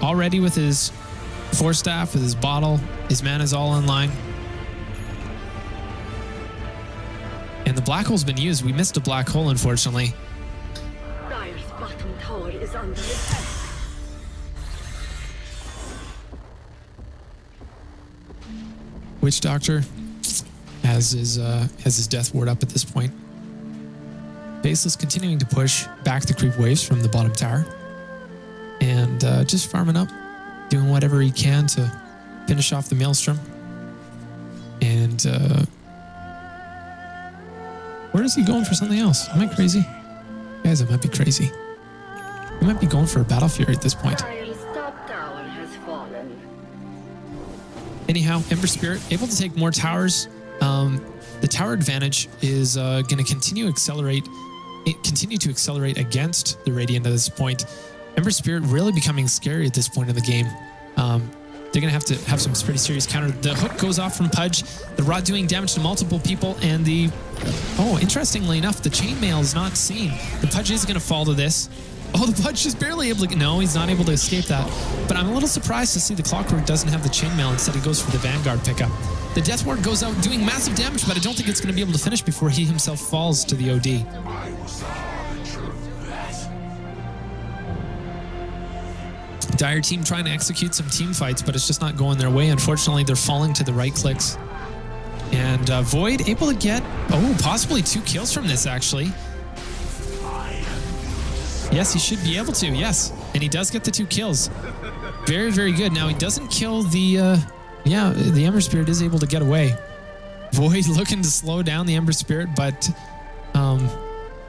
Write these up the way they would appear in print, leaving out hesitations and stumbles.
already with his Force Staff, with his bottle. His mana's all in line. And the black hole's been used. We missed a black hole, unfortunately. Dire's bottom tower is under attack. Witch Doctor has his death ward up at this point. Faceless continuing to push back the creep waves from the bottom tower. And just farming up, doing whatever he can to finish off the Maelstrom. And where is he going for something else? Am I crazy? Guys, I might be crazy. I might be going for a Battle Fury at this point. Dire's top tower has fallen. Anyhow, Ember Spirit able to take more towers. The tower advantage is going to continue to accelerate against the Radiant at this point. Ember Spirit really becoming scary at this point in the game. They're going to have some pretty serious counter. The hook goes off from Pudge. The rod doing damage to multiple people. And interestingly enough, the chainmail is not seen. The Pudge is going to fall to this. Oh, the Pudge is barely able to... No, he's not able to escape that. But I'm a little surprised to see the Clockwork doesn't have the chainmail. Instead, he goes for the Vanguard pickup. The Death Ward goes out doing massive damage, but I don't think it's going to be able to finish before he himself falls to the OD. Dire team trying to execute some team fights, but it's just not going their way. Unfortunately, they're falling to the right clicks. And Void able to get, possibly 2 kills from this, actually. Yes, he should be able to, yes. And he does get the 2 kills. Very, very good. Now, he doesn't kill the Ember Spirit is able to get away. Void looking to slow down the Ember Spirit, but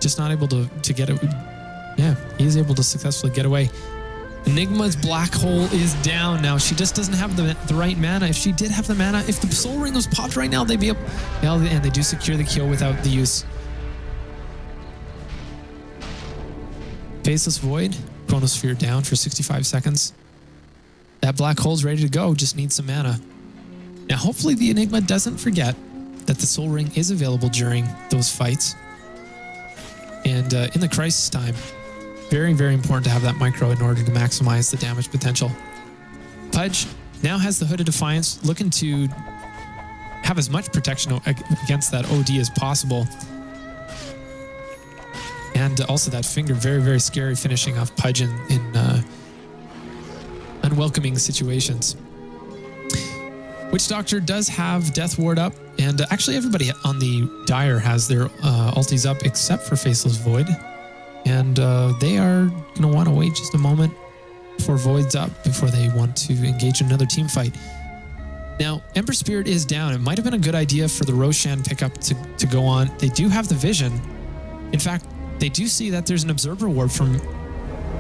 just not able to get it. Yeah, he is able to successfully get away. Enigma's black hole is down now. She just doesn't have the right mana. If she did have the mana, if the Soul Ring was popped right now, they'd be up. And they do secure the kill without the use. Faceless Void, Chronosphere down for 65 seconds. That black hole's ready to go, just needs some mana. Now, hopefully the Enigma doesn't forget that the Soul Ring is available during those fights. And in the crisis time, very, very important to have that micro in order to maximize the damage potential. Pudge now has the Hood of Defiance, looking to have as much protection against that OD as possible. And also that finger, very, very scary, finishing off Pudge in unwelcoming situations. Witch Doctor does have Death Ward up, and actually everybody on the Dire has their ultis up except for Faceless Void. And they are going to want to wait just a moment before Void's up, before they want to engage in another team fight. Now, Ember Spirit is down. It might have been a good idea for the Roshan pickup to go on. They do have the vision. In fact, they do see that there's an Observer Ward from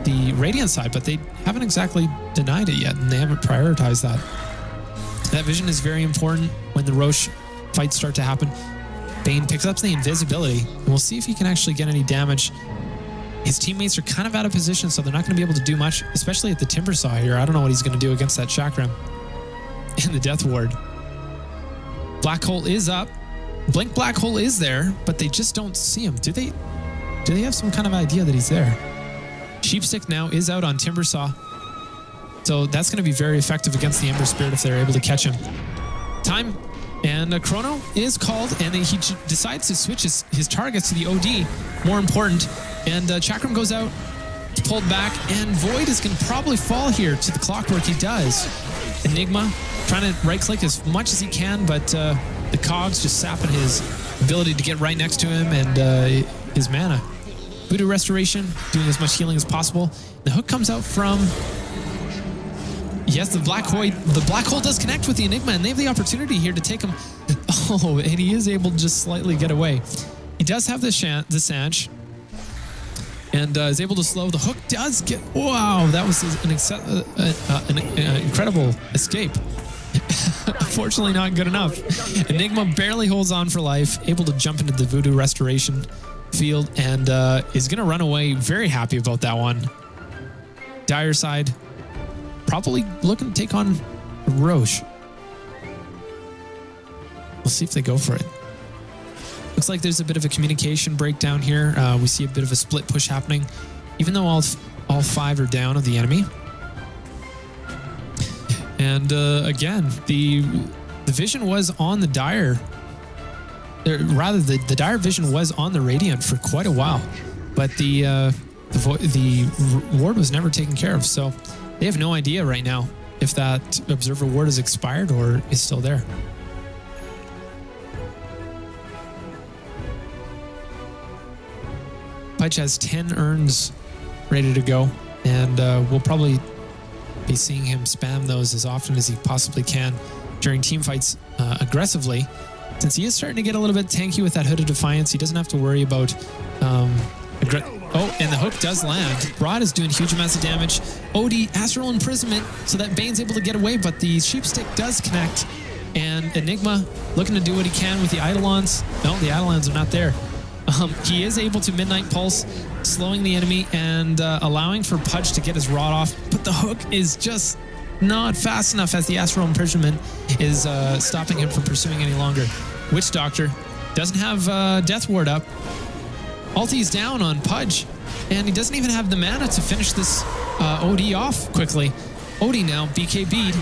the Radiant side, but they haven't exactly denied it yet, and they haven't prioritized that. That vision is very important when the Roche fights start to happen. Bane picks up the invisibility, and we'll see if he can actually get any damage. His teammates are kind of out of position, so they're not going to be able to do much, especially at the Timber Saw here. I don't know what he's going to do against that Chakram and the Death Ward. Black Hole is up. Blink Black Hole is there, but they just don't see him. Do they have some kind of idea that he's there? Sheepstick now is out on Timber Saw, so that's going to be very effective against the Ember Spirit if they're able to catch him. Time, and Chrono is called, and he decides to switch his targets to the OD, more important. And Chakram goes out, pulled back, and Void is going to probably fall here to the Clockwork. He does. Enigma trying to right-click as much as he can, but the cogs just sapping his ability to get right next to him and his mana. Voodoo Restoration, doing as much healing as possible. The hook comes out from... Yes, the Black Hole does connect with the Enigma, and they have the opportunity here to take him. Oh, and he is able to just slightly get away. He does have the Sanch, and is able to slow. The hook does get... Wow, that was an incredible escape. Unfortunately, not good enough. Enigma barely holds on for life, able to jump into the Voodoo Restoration field, and is going to run away. Very happy about that one. Dire side, probably looking to take on Roche. We'll see if they go for it. Looks like there's a bit of a communication breakdown here. We see a bit of a split push happening, even though all 5 are down of the enemy. And again, the vision was on the Dire. Rather, the Dire vision was on the Radiant for quite a while, but the ward was never taken care of. So they have no idea right now if that Observer ward is expired or is still there. Pudge has 10 urns ready to go, and we'll probably be seeing him spam those as often as he possibly can during team fights aggressively. Since he is starting to get a little bit tanky with that Hood of Defiance, he doesn't have to worry about... oh, and the hook does land. Broad is doing huge amounts of damage. Odie, Astral Imprisonment, so that Bane's able to get away, but the Sheepstick does connect. And Enigma looking to do what he can with the Eidolons. No, the Eidolons are not there. He is able to Midnight Pulse, slowing the enemy and allowing for Pudge to get his rod off, but the hook is just not fast enough as the Astral Imprisonment is stopping him from pursuing any longer. Witch Doctor doesn't have Death Ward up. Ulti's down on Pudge, and he doesn't even have the mana to finish this OD off quickly. Odie now, BKB'd.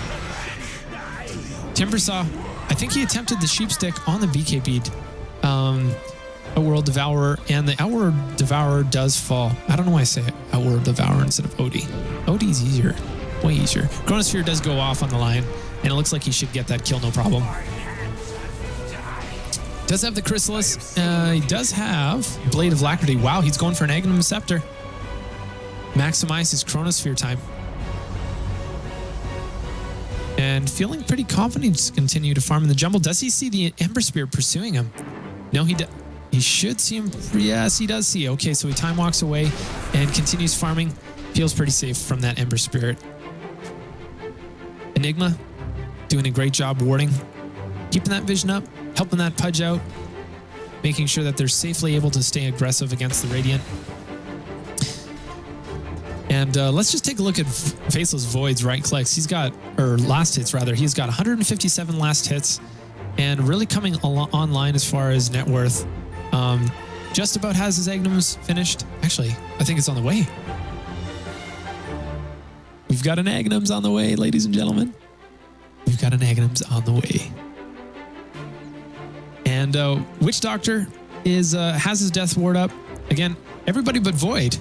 Timbersaw, I think he attempted the Sheepstick on the BKB'd. Outworld Devourer, and the Outworld Devourer does fall. I don't know why I say Outworld Devourer instead of Odie. Odie's easier, way easier. Chronosphere does go off on the line, and it looks like he should get that kill no problem. Does have the Chrysalis. He does have Blade of Lacrity. Wow, he's going for an Agnum Scepter. Maximize his Chronosphere time. And feeling pretty confident to continue to farm in the jungle. Does he see the Ember Spirit pursuing him? No, he should see him. Yes, he does see. Okay, so he time walks away and continues farming. Feels pretty safe from that Ember Spirit. Enigma doing a great job warding. Keeping that vision up, helping that Pudge out, making sure that they're safely able to stay aggressive against the Radiant. And let's just take a look at Faceless Void's right clicks. He's got, or last hits rather, he's got 157 last hits and really coming online as far as net worth. Just about has his Agnums finished. Actually, I think it's on the way. We've got an Agnums on the way, ladies and gentlemen. We've got an Agnums on the way. And Witch Doctor has his Death Ward up. Again, everybody but Void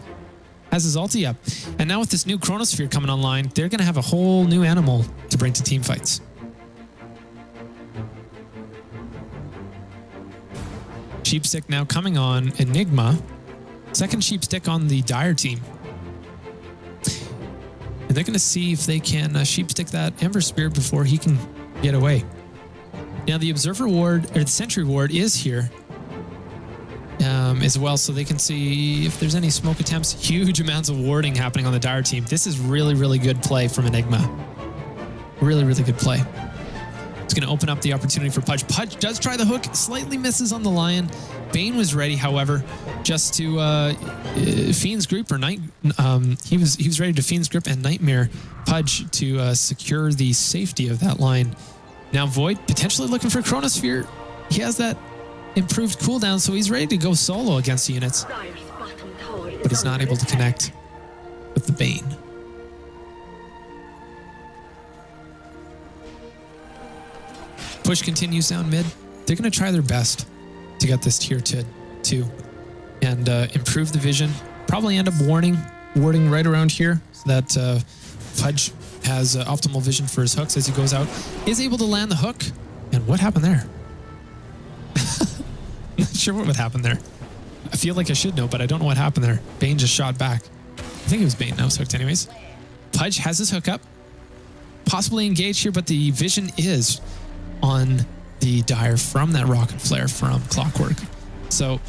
has his ulti up. And now with this new Chronosphere coming online, they're going to have a whole new animal to bring to team fights. Sheepstick now coming on Enigma. Second Sheepstick on the Dire team. And they're going to see if they can Sheepstick that Ember Spirit before he can get away. Now the Observer Ward, or the Sentry Ward is here as well, so they can see if there's any smoke attempts. Huge amounts of warding happening on the Dire team. This is really, really good play from Enigma. Really, really good play. It's going to open up the opportunity for Pudge. Pudge does try the hook, slightly misses on the Lion. Bane was ready, however, just to Fiend's Grip or Night. He was ready to Fiend's Grip and Nightmare Pudge to secure the safety of that line. Now Void potentially looking for Chronosphere. He has that improved cooldown, so he's ready to go solo against the units. But he's not able to connect with the Bane. Push continues down mid. They're going to try their best to get this tier 2 and improve the vision. Probably end up warding right around here so that Pudge has optimal vision for his hooks as he goes out. Is able to land the hook. And what happened there? Not sure what would happen there. I feel like I should know, but I don't know what happened there. Bane just shot back. I think it was Bane. That was hooked anyways. Pudge has his hook up. Possibly engaged here, but the vision is on the Dire from that Rocket Flare from Clockwork. So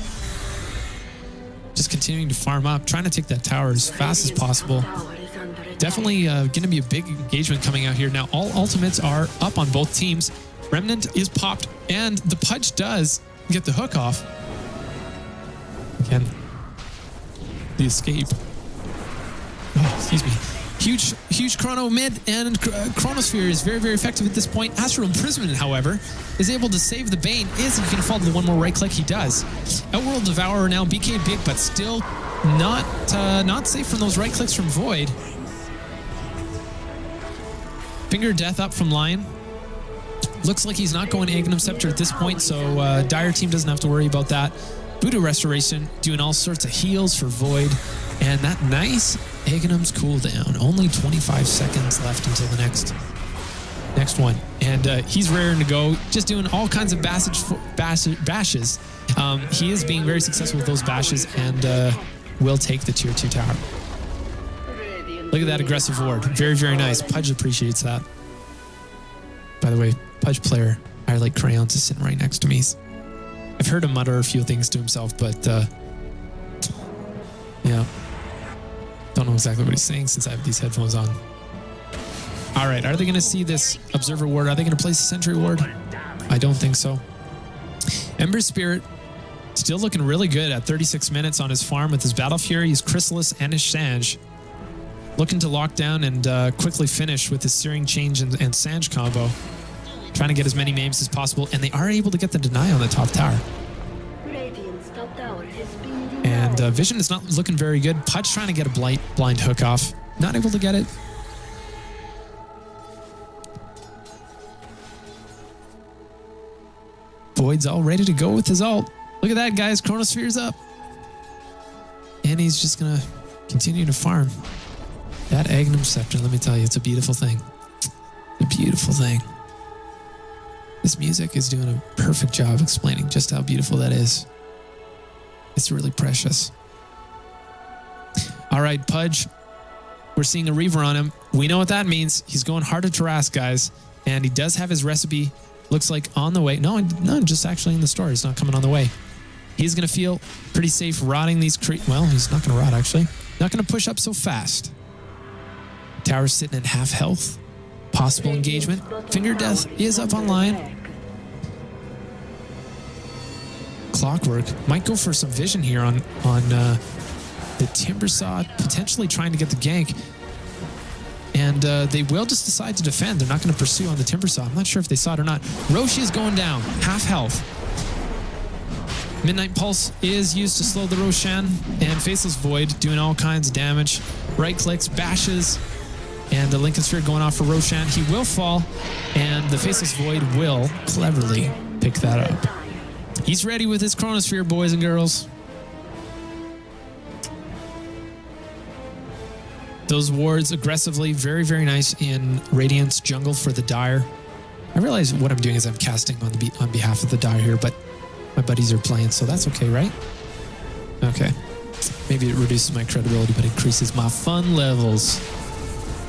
just continuing to farm up, trying to take that tower as fast as possible. Definitely going to be a big engagement coming out here. Now all ultimates are up on both teams. Remnant is popped and the Pudge does get the hook off. Again, the escape. Oh, excuse me. Huge chrono mid, and Chronosphere is very, very effective at this point. Astral Imprisonment, however, is able to save the Bane. Is he going to fall to the one more right click? He does. Outworld Devourer now BK big, but still not safe from those right clicks from Void. Finger of Death up from Lion. Looks like he's not going Aghanim Scepter at this point, so Dire team doesn't have to worry about that. Voodoo Restoration doing all sorts of heals for Void. And that nice Aghanim's cooldown. Only 25 seconds left until the next one. And he's raring to go, just doing all kinds of bashes. He is being very successful with those bashes and will take the tier 2 tower. Look at that aggressive ward. Very, very nice. Pudge appreciates that. By the way, Pudge player ILIKECRAYONS is sitting right next to me. I've heard him mutter a few things to himself, but yeah. Don't know exactly what he's saying since I have these headphones on. All right, are they going to see this Observer ward? Are they going to place the Sentry ward? I don't think so. Ember Spirit still looking really good at 36 minutes on his farm with his Battle Fury, his Chrysalis, and his Sange. Looking to lock down and quickly finish with his Searing Change and Sange combo. Trying to get as many names as possible, and they are able to get the deny on the top tower. And Vision is not looking very good. Pudge trying to get a blind hook off. Not able to get it. Void's all ready to go with his ult. Look at that, guys. Chronosphere's up. And he's just going to continue to farm. That Aghanim Scepter, let me tell you, it's a beautiful thing. A beautiful thing. This music is doing a perfect job explaining just how beautiful that is. It's really precious. All right, Pudge. We're seeing a Reaver on him. We know what that means. He's going hard to Tarrasque, guys. And he does have his recipe, looks like, on the way. No, just actually in the store. He's not coming on the way. He's going to feel pretty safe rotting these well, he's not going to rot, actually. Not going to push up so fast. Tower's sitting at half health. Possible engagement. Finger of Death is up on Lion. Clockwork might go for some vision here on the Timbersaw, potentially trying to get the gank. And they will just decide to defend. They're not going to pursue on the Timbersaw. I'm not sure if they saw it or not. Roshi is going down. Half health. Midnight Pulse is used to slow the Roshan. And Faceless Void doing all kinds of damage. Right clicks, bashes. And the Lincoln Sphere going off for Roshan. He will fall. And the Faceless Void will cleverly pick that up. He's ready with his Chronosphere, boys and girls. Those wards aggressively, very, very nice in Radiant's jungle for the Dire. I realize what I'm doing is I'm casting on behalf of the Dire here, but my buddies are playing, so that's okay, right? Okay. Maybe it reduces my credibility, but increases my fun levels.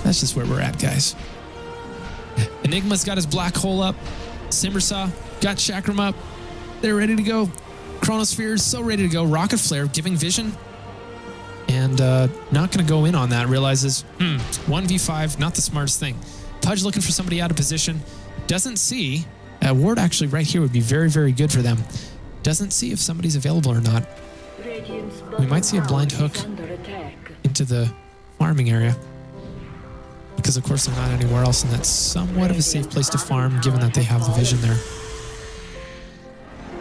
That's just where we're at, guys. Enigma's got his Black Hole up. Timbersaw got Chakram up. They're ready to go. Chronosphere is so ready to go. Rocket Flare giving vision. And not going to go in on that. Realizes, 1v5, not the smartest thing. Pudge looking for somebody out of position. Doesn't see. A ward actually right here would be very, very good for them. Doesn't see if somebody's available or not. We might see a blind hook into the farming area. Because, of course, they're not anywhere else. And that's somewhat of a safe place to farm, given that they have the vision there.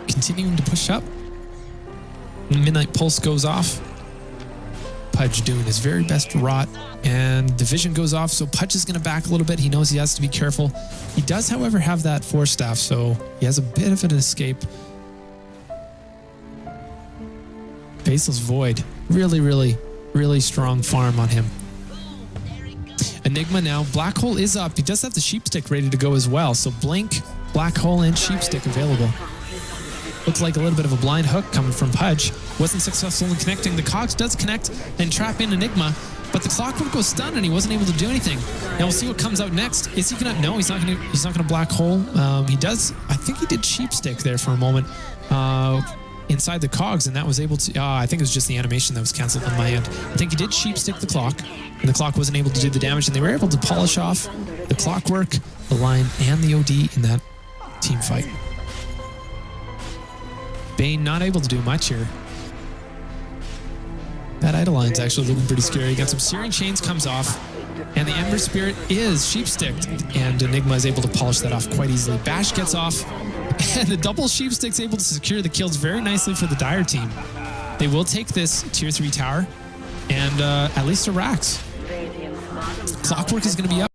Continuing to push up. Midnight Pulse goes off. Pudge doing his very best to rot. And the vision goes off, so Pudge is going to back a little bit. He knows he has to be careful. He does, however, have that Force Staff, so he has a bit of an escape. Faceless Void. Really, really, really strong farm on him. Enigma now. Black Hole is up. He does have the Sheepstick ready to go as well, so Blink, Black Hole, and Sheepstick available. Looks like a little bit of a blind hook coming from Pudge. Wasn't successful in connecting. The Cogs does connect and trap in Enigma, but the Clockwork goes stunned and he wasn't able to do anything. Now we'll see what comes out next. Is he gonna? No, he's not gonna. He's not gonna Black Hole. He does. I think he did Sheepstick there for a moment inside the Cogs, and that was able to. I think it was just the animation that was canceled on my end. I think he did Sheepstick the Clock, and the Clock wasn't able to do the damage, and they were able to polish off the Clockwork, the Line, and the OD in that team fight. Bane not able to do much here. That Idoline's actually looking pretty scary. Got some Searing Chains comes off, and the Ember Spirit is Sheepsticked, and Enigma is able to polish that off quite easily. Bash gets off, and the double Sheepstick's able to secure the kills very nicely for the Dire team. They will take this tier 3 tower, and at least a Rax. Clockwork is going to be up.